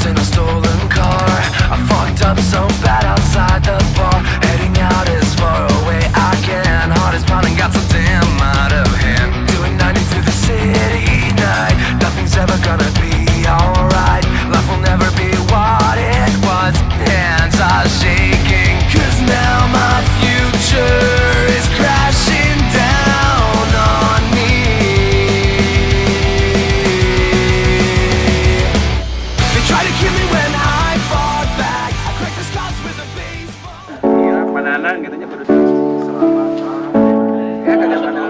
in a stolen car. I fucked up so bad outside the bar, heading out as far away I can. Heart is pounding, got so damn out of hand. Doing 90 through the city night. Nothing's ever gonna be alright. Life will never be what it was. Hands are shaking, 'cause now my future is crashing down on me. They try to kill me when I fought back. I cracked the scars with a baseball. Ya, Panana gitu nya kudu selamat. Ya kagak Panana.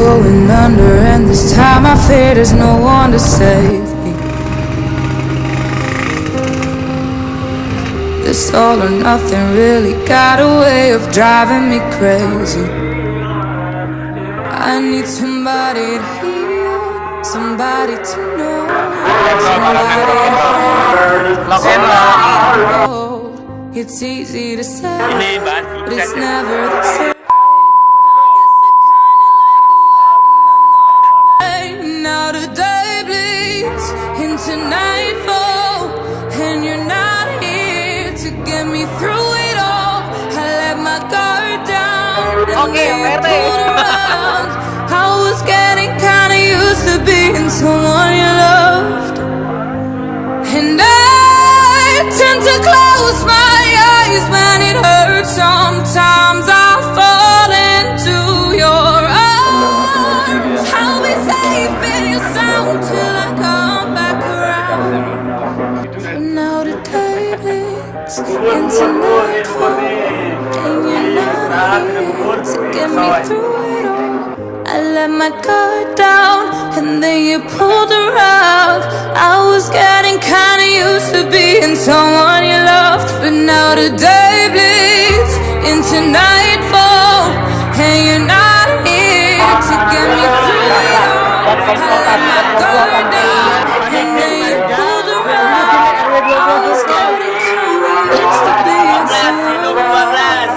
Going under, and this time I fear there's no one to save me. This all or nothing really got a way of driving me crazy. I need somebody to hear, somebody to know, somebody to hold. It's easy to say, but it's never the same. Now the day bleeds into nightfall, and you're not here to get me through it all. I let my guard down, and then you pulled around. I was getting kinda used to being someone you loved, and I tend to close my eyes when it hurts. Sometimes I fall into your arms. I'll be safe in your sound till I come back around. But now the day bleeds into nightfall, and you're not here to get me through it all. I let my guard down, and then you pulled around. I was getting kinda used to being someone you loved, but now the day bleeds into nightfall, and you're not here to get me through it all. I let my guard down, and then you pulled around. I was getting kinda used to being someone you loved.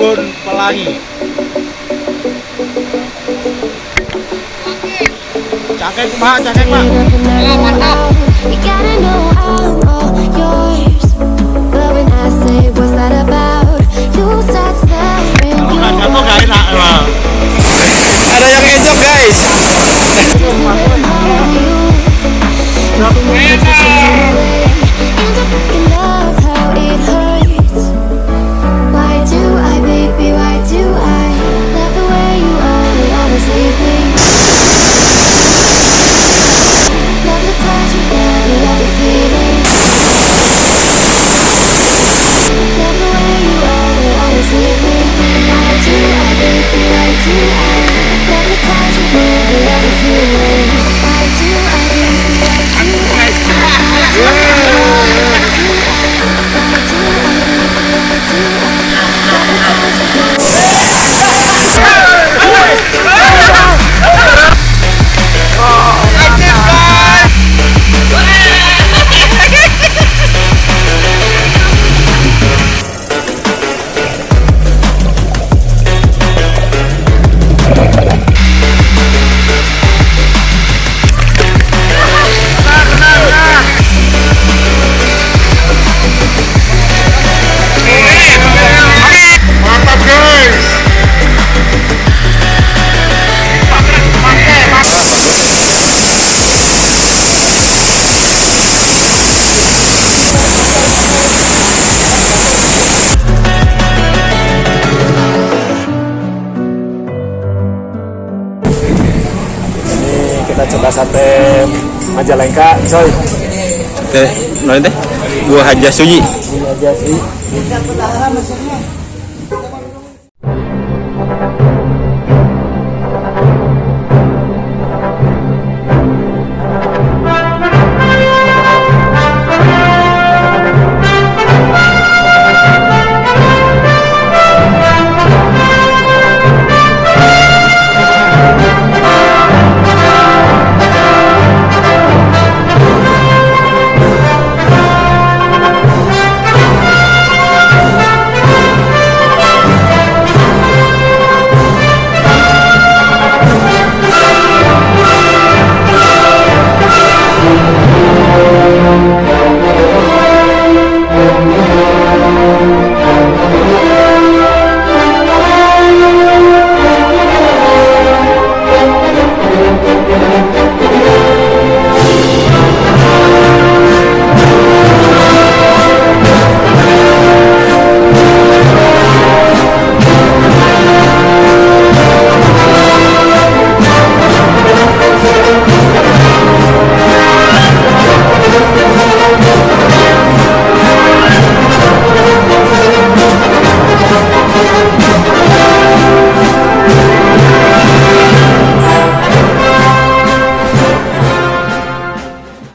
Kebun Pelangi. Cakep Pak, cakep Pak. Mantap. You gotta know I'm all yours. But when I say what's that about, you start staring. Kalau nggak jatuh nggak enak emang. Ada yang kecoh guys. Kita coba sate Majalengka, coy. Oke, nanti gua Haja Suji. Ini aja sih.